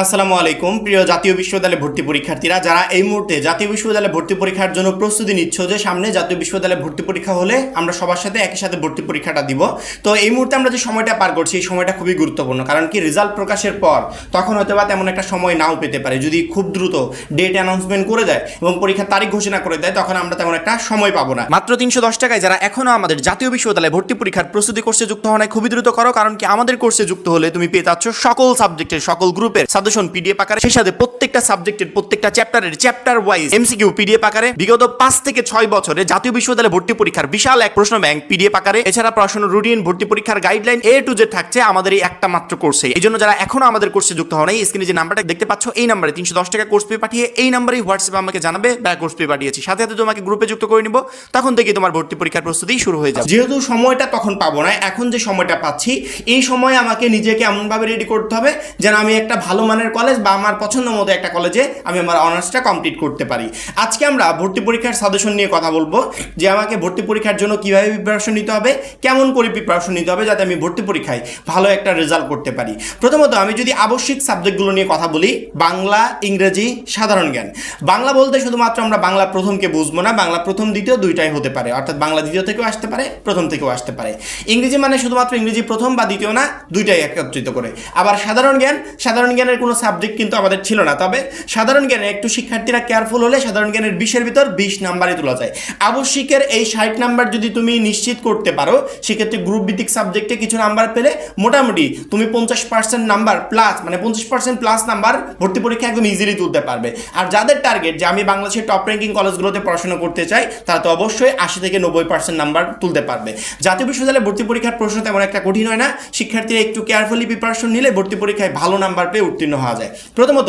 আসসালামু আলাইকুম প্রিয় জাতীয় বিশ্ববিদ্যালয় ভর্তি পরীক্ষার্থীরা, যারা এই মুহূর্তে জাতীয় বিশ্ববিদ্যালয় ভর্তি পরীক্ষার জন্য প্রস্তুতি নিচ্ছ, যে সামনে জাতীয় বিশ্ববিদ্যালয় ভর্তি পরীক্ষা হলে আমরা সবার সাথে একই সাথে ভর্তি পরীক্ষাটা দিব। তো এই মুহূর্তে আমরা যে সময়টা পার করছি এই সময়টা খুবই গুরুত্বপূর্ণ, কারণ কি রেজাল্ট প্রকাশের পর তখন হয়তো বা তেমন একটা সময় নাও পেতে পারে। যদি খুব দ্রুত ডেট অ্যানাউন্সমেন্ট করে দেয় এবং পরীক্ষার তারিখ ঘোষণা করে দেয়, তখন আমরা তেমন একটা সময় পাবো না। মাত্র 310 টাকায় যারা এখনো আমাদের জাতীয় বিশ্ববিদ্যালয় ভর্তি পরীক্ষার প্রস্তুতি কোর্সে যুক্ত হওয়া খুবই দ্রুত করো, কারণ কি আমাদের কোর্সে যুক্ত হলে তুমি পেয়ে যাচ্ছ সকল সাবজেক্টের সকল গ্রুপের সাজেশন পিডিএফ আকারে, সেই সাথে প্রত্যেকটা সাবজেক্টের প্রত্যেকটা চ্যাপ্টারের চ্যাপ্টার ওয়াইজ এমসিকিউ পিডিএফ আকারে, বিগত 5 থেকে 6 বছরে জাতীয় বিশ্ববিদ্যালয় ভর্তি পরীক্ষার বিশাল এক প্রশ্ন ব্যাংক পিডিএফ আকারে, এছাড়া পড়াশোনা রুটিন, ভর্তি পরীক্ষার গাইডলাইন A to Z থাকছে আমাদের এই একটা মাত্র কোর্সে। এই জন্য যারা এখনো আমাদের কোর্সে যুক্ত হও নাই, স্ক্রিনে যে নাম্বারটা দেখতে পাচ্ছ এই নাম্বারে 310 টাকা কোর্স ফি পাঠিয়ে এই নাম্বারেই হোয়াটসঅ্যাপে আমাকে জানাবে বা কোর্স ফি পাঠিয়েছি, সাথে সাথে তোমাকে গ্রুপে যুক্ত করে নিব। তখন থেকে তোমার ভর্তি পরীক্ষার প্রস্তুতি শুরু হয়ে যাবে। যেহেতু সময়টা তখন পাবো না, এখন যে সময়টা পাচ্ছি এই সময় আমাকে নিজেকে এমনভাবে রেডি করতে হবে যেন আমি একটা ভালো মানের কলেজ বা আমার পছন্দ মতো একটা কলেজে আমি আমার অনার্সটা কমপ্লিট করতে পারি। আজকে আমরা ভর্তি পরীক্ষার সাজেশন নিয়ে কথা বলবো, যে আমাকে ভর্তি পরীক্ষার জন্য কিভাবে প্রিপারেশন নিতে হবে, কেমন করে প্রিপারেশন নিতে হবে যাতে আমি ভর্তি পরীক্ষায় ভালো একটা রেজাল্ট করতে পারি। প্রথমত আমি যদি আবশ্যিক সাবজেক্টগুলো নিয়ে কথা বলি, বাংলা, ইংরেজি, সাধারণ জ্ঞান। বাংলা বলতে শুধুমাত্র আমরা বাংলা প্রথমকে বুঝবো না, বাংলা প্রথম দ্বিতীয় দুইটাই হতে পারে, অর্থাৎ বাংলা দ্বিতীয় থেকেও আসতে পারে, প্রথম থেকেও আসতে পারে। ইংরেজি মানে শুধুমাত্র ইংরেজি প্রথম বা দ্বিতীয় না, দুইটাই একত্রিত করে। আবার সাধারণ জ্ঞান, সাধারণ জ্ঞানের কোনো সাবজেক্ট কিন্তু আমাদের ছিল না, তবে সাধারণ জ্ঞানে একটু শিক্ষার্থীরা কেয়ারফুল হলে সাধারণ জ্ঞানের 20-এর ভিতর 20 নাম্বারই তোলা যায়। আবশ্যিকের এই 60 নাম্বার যদি তুমি নিশ্চিত করতে পারো, সেক্ষেত্রে গ্রুপ ভিত্তিক সাবজেক্টে কিছু নাম্বার পেলে মোটামুটি তুমি 50% নাম্বার প্লাস, মানে 50% প্লাস নাম্বার ভর্তি পরীক্ষা একদম ইজিলি তুলতে পারবে। আর যাদের টার্গেট যে আমি বাংলাদেশের টপ র্যাঙ্কিং কলেজগুলোতে পড়াশোনা করতে চাই, তারা তো অবশ্যই 80 থেকে 90% নাম্বার তুলতে পারবে। জাতীয় বিশ্ববিদ্যালয়ে ভর্তি পরীক্ষার প্রশ্ন তেমন একটা কঠিন হয় না, শিক্ষার্থীরা একটু কেয়ারফুলি প্রিপারেশন নিলে ভর্তি পরীক্ষায় ভালো নাম্বার পেয়ে উত্তীর্ণ হওয়া যায়। প্রথমত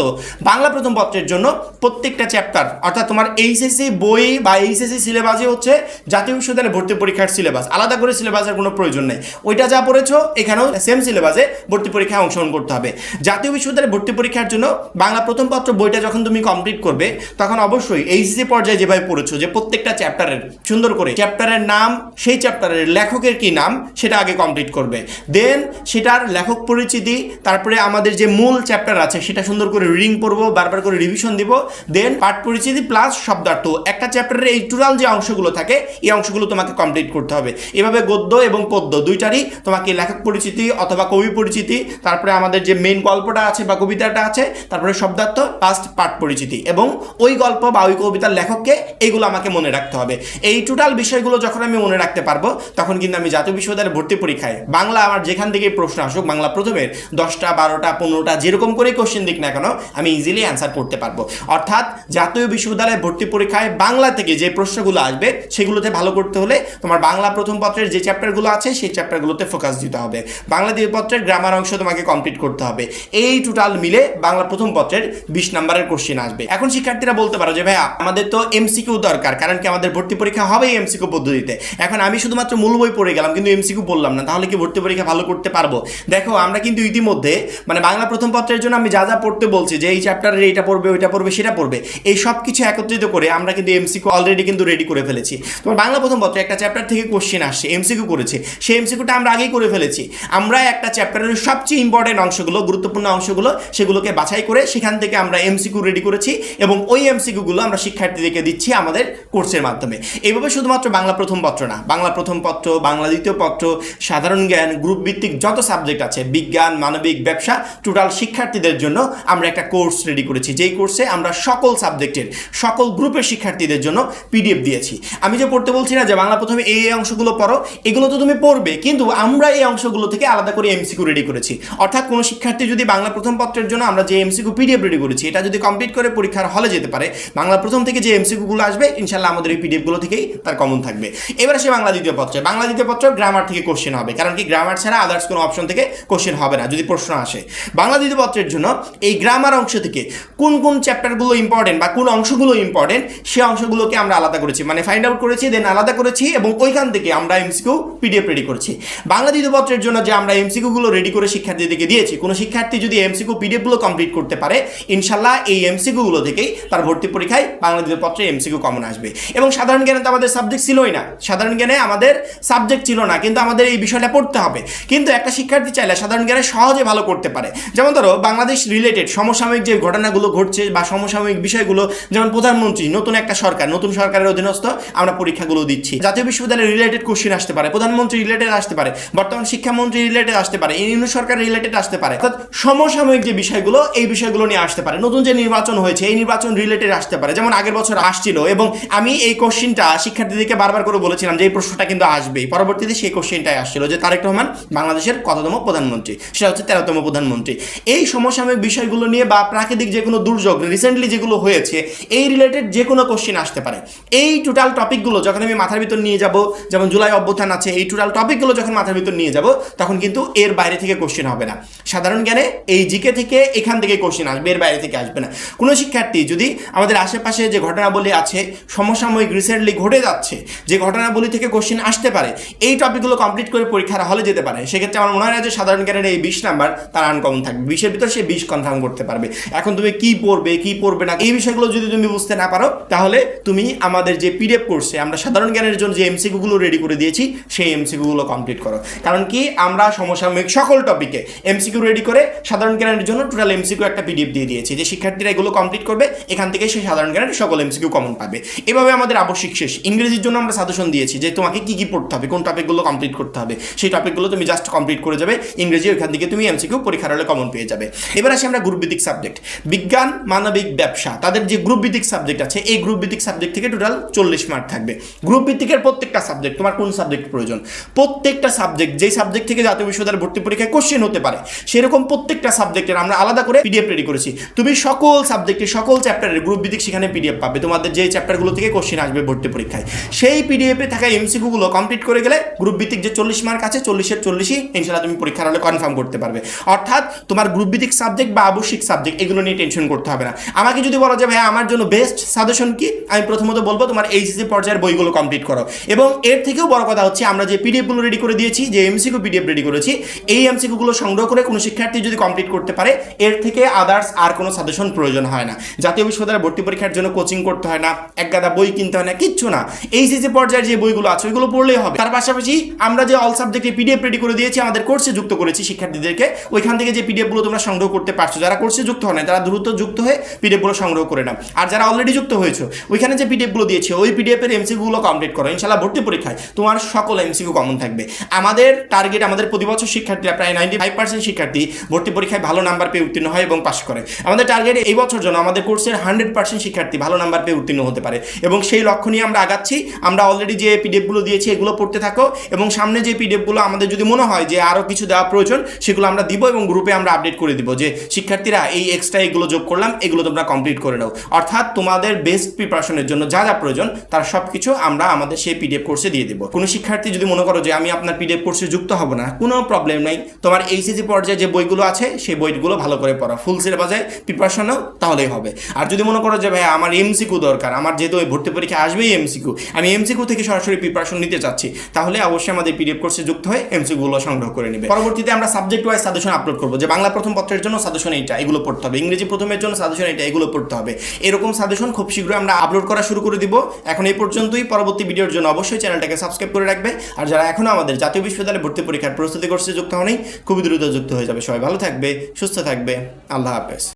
বাংলা প্রথম পত্রের জন্য প্রত্যেকটা চ্যাপ্টার, অর্থাৎ তোমার এইচএসসি বই বা এইচএসসি সিলেবাসই হচ্ছে জাতীয় বিশ্ববিদ্যালয়ে ভর্তি পরীক্ষার সিলেবাস। আলাদা করে সিলেবাসের কোনো প্রয়োজন নেই, ওইটা যা পড়েছো এখানেও সেম সিলেবাসে ভর্তি পরীক্ষায় অংশগ্রহণ করতে হবে। জাতীয় বিশ্ববিদ্যালয়ে ভর্তি পরীক্ষার জন্য বাংলা প্রথম পত্র বইটা যখন তুমি কমপ্লিট করবে, তখন অবশ্যই এইচএসসি পর্যায়ে যেভাবে পড়েছো, যে প্রত্যেকটা চ্যাপ্টারের সুন্দর করে চ্যাপ্টারের নাম, সেই চ্যাপ্টারের লেখকের কি নাম সেটা আগে কমপ্লিট করবে। দেন সেটার লেখক পরিচিতি, তারপরে আমাদের যে মূল চ্যাপ্টার আছে সেটা সুন্দর করে রিডিং পড়বো, বারবার করে রিভিশন দিব। দেন পাঠ পরিচিতি প্লাস শব্দার্থ, একটা চ্যাপ্টারের এই টোটাল যে অংশগুলো থাকে এই অংশগুলো তোমাকে কমপ্লিট করতে হবে। এভাবে গদ্য এবং পদ্য দুইটারই তোমাকে লেখক পরিচিতি অথবা কবি পরিচিতি, তারপরে আমাদের যে মেইন গল্পটা আছে বা কবিতাটা আছে, তারপরে শব্দার্থ, লাস্ট পাঠ পরিচিতি এবং ওই গল্প বা ওই কবিতার লেখককে, এইগুলো আমাকে মনে রাখতে হবে। এই টোটাল বিষয়গুলো যখন আমি মনে রাখতে পারবো, তখন কিন্তু আমি জাতীয় বিশ্ববিদ্যালয়ের ভর্তি পরীক্ষায় বাংলা আমার যেখান থেকে প্রশ্ন আসুক, বাংলা প্রথমের 10টা 12টা 15টা যেরকম করে কোশ্চেন দিক না কেন, আমি ইজিলি অ্যান্সার করতে পারবো। অর্থাৎ জাতীয় বিশ্ববিদ্যালয়ে ভর্তি পরীক্ষায় বাংলা থেকে যে প্রশ্নগুলো আসবে সেগুলোতে ভালো করতে হলে তোমার বাংলা প্রথম পত্রের যে চ্যাপ্টারগুলো আছে সেই চ্যাপ্টারগুলোতে ফোকাস দিতে হবে। বাংলা দ্বিতীয় পত্রের গ্রামার অংশ তোমাকে কমপ্লিট করতে হবে। এই টোটাল মিলে বাংলা প্রথম পত্রের 20 নাম্বারের কোশ্চেন আসবে। এখন শিক্ষার্থীরা বলতে পারো যে ভাইয়া আমাদের তো এমসিকিউ দরকার, কারণ কি আমাদের ভর্তি পরীক্ষা হবে এমসিকিউ পদ্ধতিতে। এখন আমি শুধুমাত্র মূল বই পড়ে গেলাম কিন্তু এমসিকিউ বললাম না, তাহলে কি ভর্তি পরীক্ষা ভালো করতে পারবো? দেখো আমরা কিন্তু ইতিমধ্যে মানে বাংলা প্রথম পত্রের জন্য আমি যা যা পড়তে বলছি, যে এই চ্যাপ্টারের এইটা পড়বে, ওইটা পড়বে, সেটা পড়বে, এই সব কিছু একত্রিত করে আমরা কিন্তু এমসিকিউ অলরেডি কিন্তু রেডি করে ফেলেছি। তোমার বাংলা প্রথম পত্রে একটা চ্যাপ্টার থেকে কোশ্চেন আসছে, এমসিকিউ করেছে, সেই এমসিকিউটা আমরা আগেই করে ফেলেছি। আমরা একটা চ্যাপ্টারের সবচেয়ে ইম্পর্টেন্ট অংশগুলো, গুরুত্বপূর্ণ অংশগুলো, সেগুলোকে বাছাই করে সেখান থেকে আমরা এমসিকিউ রেডি করেছি এবং ওই এমসিকিউগুলো আমরা শিক্ষার্থীদেরকে দিচ্ছি আমাদের কোর্সের মাধ্যমে। এইভাবে শুধুমাত্র বাংলা প্রথম পত্র না, বাংলা প্রথম পত্র, বাংলা দ্বিতীয় পত্র, সাধারণ জ্ঞান, গ্রুপ ভিত্তিক যত সাবজেক্ট আছে, বিজ্ঞান, মানবিক, ব্যবসা, টোটাল শিক্ষার্থীদের জন্য আমরা একটা কোর্স রেডি করেছি, যেই কোর্সে আমরা সকল সাবজেক্টের সকল গ্রুপের শিক্ষার্থীদের জন্য পিডিএফ দিয়েছি। আমি যে পড়তে বলছি না যে বাংলা প্রথমে এই অংশগুলো পড়ো, এগুলো তো তুমি পড়বে, কিন্তু আমরা এই অংশগুলো থেকে আলাদা করে এমসিকিউ রেডি করেছি। অর্থাৎ কোনো শিক্ষার্থী যদি বাংলা প্রথম পত্রের জন্য আমরা যে এমসিকিউ পিডিএফ রেডি করেছি এটা যদি কমপ্লিট করে পরীক্ষার হলে যেতে পারে, বাংলা প্রথম থেকে যে এমসিকিউগুলো আসবে ইনশাল্লাহ আমাদের এই পিডিএফগুলো থেকেই তার কমন থাকবে। এবার সে বাংলা দ্বিতীয় পত্রে, বাংলা দ্বিতীয় পত্র গ্রামার থেকে কোশ্চেন হবে, কারণ কি গ্রামার ছাড়া আদার্স কোনো অপশন থেকে কোশ্চেন হবে না যদি প্রশ্ন আসে। বাংলা দ্বিতীয় পত্রের জন্য এই গ্রামার অংশ থেকে থেকে কোন কোন চ্যাপ্টারগুলো ইম্পর্টেন্ট বা কোন অংশগুলো ইম্পর্টেন্ট সেই অংশগুলোকে আমরা আলাদা করেছি, মানে ফাইন্ড আউট করেছি, দেন আলাদা করেছি এবং ওইখান থেকে আমরা এমসিকিউ পিডিএফ রেডি করেছি। বাংলা দ্বিতীয় পত্রের জন্য যে আমরা এমসিকিউগুলো রেডি করে শিক্ষার্থীদেরকে দিয়েছি, কোনো শিক্ষার্থী যদি এমসিকিউ পিডিএফগুলো কমপ্লিট করতে পারে, ইনশাল্লাহ এই এমসিকিউগুলো থেকেই তার ভর্তি পরীক্ষায় বাংলা দ্বিতীয় পত্রে এমসিকিউ কমন আসবে। এবং সাধারণ জ্ঞানে তো আমাদের সাবজেক্ট ছিলই না, সাধারণ জ্ঞানে আমাদের সাবজেক্ট ছিল না, কিন্তু আমাদের এই বিষয়টা পড়তে হবে। কিন্তু একটা শিক্ষার্থী চাইলে সাধারণ জ্ঞানে সহজে ভালো করতে পারে। যেমন ধরো বাংলাদেশ রিলেটেড সমসাময়িক যে ঘটনাগুলো ঘটছে বা সমসাময়িক বিষয়গুলো, যেমন প্রধানমন্ত্রী, নতুন একটা সরকার, নতুন সরকারের অধীনস্থ আমরা পরীক্ষাগুলো দিচ্ছি, জাতীয় বিশ্ববিদ্যালয়ের রিলেটেড কোশ্চেন আসতে পারে, প্রধানমন্ত্রী রিলেটেড আসতে পারে, বর্তমান শিক্ষামন্ত্রী রিলেটেড আসতে পারে, ইউনিয়ন সরকার রিলেটেড আসতে পারে, অর্থাৎ সমসাময়িক যে বিষয়গুলো এই বিষয়গুলো নিয়ে আসতে পারে। নতুন যে নির্বাচন হয়েছে এই নির্বাচন রিলেটেড আসতে পারে, যেমন আগের বছর আসছিল এবং আমি এই কোশ্চেনটা শিক্ষার্থীদেরকে বারবার করে বলেছিলাম যে এই প্রশ্নটা কিন্তু আসবেই। পরবর্তীতে সেই কোশ্চেনটাই আসছিল যে তারেক রহমান বাংলাদেশের কততম প্রধানমন্ত্রী, সেটা হচ্ছে 13তম প্রধানমন্ত্রী। এই সমসাময়িক বিষয়গুলো নিয়ে বা প্রাকৃতিক যে কোনো দুর্যোগ রিসেন্টলি যেগুলো হয়েছে এই রিলেটেড যে কোনো কোশ্চেন আসতে পারে। এই টোটাল টপিকগুলো যখন আমি মাথার ভিতর নিয়ে যাব, যেমন জুলাই অভ্যুত্থান আছে, এই টোটাল টপিকগুলো যখন মাথার ভিতর নিয়ে যাব তখন কিন্তু এর বাইরে থেকে কোশ্চেন হবে না। সাধারণ জ্ঞানে এই জিকে থেকে এখান থেকে কোশ্চেন আসবে, এর বাইরে থেকে আসবে না। কোনো শিক্ষার্থী যদি আমাদের আশেপাশে যে ঘটনাবলী আছে, সমসাময়িক রিসেন্টলি ঘটে যাচ্ছে যে ঘটনাবলী থেকে কোশ্চেন আসতে পারে, এই টপিকগুলো কমপ্লিট করে পরীক্ষার হলে যেতে পারে, সেক্ষেত্রে আমার মনে হয় না যে সাধারণ জ্ঞানের এই 20 নাম্বার তার আনকমন থাকবে। 20-এর ভিতর সে 20 কনফার্ম করতে পারবে। এখন তুমি কি পড়বে কি পড়বে না এই বিষয়গুলো যদি তুমি বুঝতে না পারো, তাহলে তুমি আমাদের যে পিডিএফ কোর্সে আমরা সাধারণ জ্ঞানের জন্য যে এমসিকিউগুলো রেডি করে দিয়েছি সেই এমসিকিউগুলো কমপ্লিট করো। কারণ কি আমরা সমসাময়িক সকল টপিকে এমসিকিউ রেডি করে সাধারণ জ্ঞানের জন্য টোটাল এমসিকিউ একটা পিডিএফ দিয়ে দিয়েছি, যে শিক্ষার্থীরা এগুলো কমপ্লিট করবে, এখান থেকে সেই সাধারণ জ্ঞানের সকল এমসিকিউ কমন পাবে। এভাবে আমাদের আবশ্যিক শেষ। ইংরেজির জন্য আমরা সাজেশন দিয়েছি যে তোমাকে কি কি পড়তে হবে, কোন টপিকগুলো কমপ্লিট করতে হবে, সেই টপিকগুলো তুমি জাস্ট কমপ্লিট করে যাবে ইংরেজি, ওইখান থেকে তুমি এমসিকিউ পরীক্ষার হলে কমন পেয়ে যাবে। এবার আসি আমরা গ্রুপ ভিত্তিক সাবজেক্ট, বিজ্ঞান, মানবিক, ব্যবসা, তাদের যে গ্রুপ ভিত্তিক সাবজেক্ট আছে এই গ্রুপ ভিত্তিক সাবজেক্ট থেকে টোটাল 40 মার্ক থাকবে। গ্রুপ ভিত্তিকের প্রত্যেকটা সাবজেক্ট, তোমার কোন সাবজেক্ট প্রয়োজন, প্রত্যেকটা সাবজেক্ট যেই সাবজেক্ট থেকে জাতীয় বিশ্ববিদ্যালয়ের ভর্তি পরীক্ষায় কোশ্চেন হতে পারে সেরকম প্রত্যেকটা সাবজেক্টের আমরা আলাদা করে পিডিএফ রেডি করেছি। তুমি সকল সাবজেক্টের সকল চ্যাপ্টারের গ্রুপ ভিত্তিক সেখানে পিডিএফ পাবে, তোমাদের যে চ্যাপ্টারগুলো থেকে কোশ্চেন আসবে ভর্তি পরীক্ষায় সেই পিডিএফে থাকা এমসিকিউগুলো কমপ্লিট করে গেলে গ্রুপ ভিত্তিক যে 40 মার্ক আছে 40-এর 40ই ইনশাআল্লাহ তুমি পরীক্ষার হলে কনফার্ম করতে পারবে। অর্থাৎ তোমার গ্রুপ ভিত্তিক সাবজেক্ট বা আবশ্যিক সাবজেক্ট এগুলো নিয়ে টেনশন করতে হবে না। আমাকে যদি বলা যায় ভাই আমার জন্য বেস্ট সাজেশন কি, আমি প্রথমত বলবো তোমার এইচএসসি পর্যায়ের বইগুলো কমপ্লিট করো। এবং এর থেকেও বড় কথা হচ্ছে আমরা যে পিডিএফগুলো রেডি করে দিয়েছি, যে এমসিকিউ পিডিএফ রেডি করেছি, এই এমসিকিউগুলো সংগ্রহ করে কোনো শিক্ষার্থী যদি কমপ্লিট করতে পারে এর থেকে আদার্স আর কোনো সাজেশন প্রয়োজন হয় না। জাতীয় বিশ্ববিদ্যালয়ের ভর্তি পরীক্ষার জন্য কোচিং করতে হয় না, এক গাদা বই কিনতে হয় না, কিচ্ছু না। এইচএসসি পর্যায়ের যে বইগুলো আছে ওইগুলো পড়লেই হবে। তার পাশাপাশি আমরা যে অল সাবজেক্টে পিডিএফ রেডি করে দিয়েছি আমাদের কোর্সে যুক্ত করেছি শিক্ষার্থীদেরকে, ওইখান থেকে যে পিডিএফগুলো তোমরা সংগ্রহ করতে পারছো, যারা কোর্সে যুক্ত হয় না তারা দ্রুত যুক্ত হয়ে পিডিএফগুলো সংগ্রহ করে নাও। আর যারা অলরেডি যুক্ত হয়েছো ওইখানে যে পিডিএফগুলো দিয়েছে ওই পিডিএফের এমসিকিউগুলো কমপ্লিট করো, ইনশাআল্লাহ ভর্তি পরীক্ষায় তোমার সকল এমসিকিউ কমন থাকবে। আমাদের টার্গেট, আমাদের প্রতি বছর শিক্ষার্থীরা প্রায় 95% শিক্ষার্থী ভর্তি পরীক্ষায় ভালো নাম্বার পেয়ে উত্তীর্ণ হয় এবং পাস করে। আমাদের টার্গেট এই বছর জন্য আমাদের কোর্সের 100% শিক্ষার্থী ভালো নাম্বার পেয়ে উত্তীর্ণ হতে পারে এবং সেই লক্ষ্য নিয়ে আমরা আগাচ্ছি। আমরা অলরেডি যে পিডিএফগুলো দিয়েছি এগুলো পড়তে থাকো এবং সামনে যে পিডিএফগুলো আমাদের যদি মনে হয় যে আরও কিছু দেওয়া প্রয়োজন সেগুলো আমরা দিব এবং গ্রুপে আমরা আপডেট করে দিব যে শিক্ষার্থীরা এই এক্সট্রা এগুলো যোগ করলাম, এগুলো তোমরা কমপ্লিট করে নাও। অর্থাৎ তোমাদের বেস্ট প্রিপারেশনের জন্য যা যা প্রয়োজন তার সব কিছু আমরা আমাদের সেই পিডিএফ কোর্সে দিয়ে দেবো। কোনো শিক্ষার্থী যদি মনে করো যে আমি আপনার পিডিএফ কোর্সে যুক্ত হব না, কোনো প্রবলেম নাই, তোমার এইচএসসি পর্যায়ে যে বইগুলো আছে সেই বইগুলো ভালো করে পড়া, ফুল সিলেবাসে প্রিপারেশনও তাহলেই হবে। আর যদি মনে করো যে ভাই আমার এমসিকিউ দরকার, আমার যেহেতু ওই ভর্তি পরীক্ষা আসবেই এমসিকিউ, আমি এমসিকিউ থেকে সরাসরি প্রিপারেশন নিতে চাচ্ছি, তাহলে অবশ্যই আমাদের পিডিএফ কোর্সে যুক্ত হয়ে এমসিকিউগুলো সংগ্রহ করে নেবে। পরবর্তীতে আমরা সাবজেক্ট ওয়াইজ সাজেশন আপলোড করবো যে বাংলা প্রথম পত্রের জন্য সাজেশন এইটা, এগুলো পড়তে হবে, ইংরেজি প্রথমের জন্য সাজেশন এইটা, এগুলো পড়তে হবে। এরকম সাজেশন খুব শীঘ্রই আমরা আপলোড করা শুরু করে দিব। এখন এই পর্যন্তই। পরবর্তী ভিডিওর জন্য অবশ্যই চ্যানেলটাকে সাবস্ক্রাইব করে রাখবে। আর যারা এখনো আমাদের জাতীয় বিশ্ববিদ্যালয়ে ভর্তি পরীক্ষার প্রস্তুতি কোর্সে যুক্ত হয়নি, খুবই দ্রুত যুক্ত হয়ে যাবে। সবাই ভালো থাকবে, সুস্থ থাকবে, আল্লাহ হাফেজ।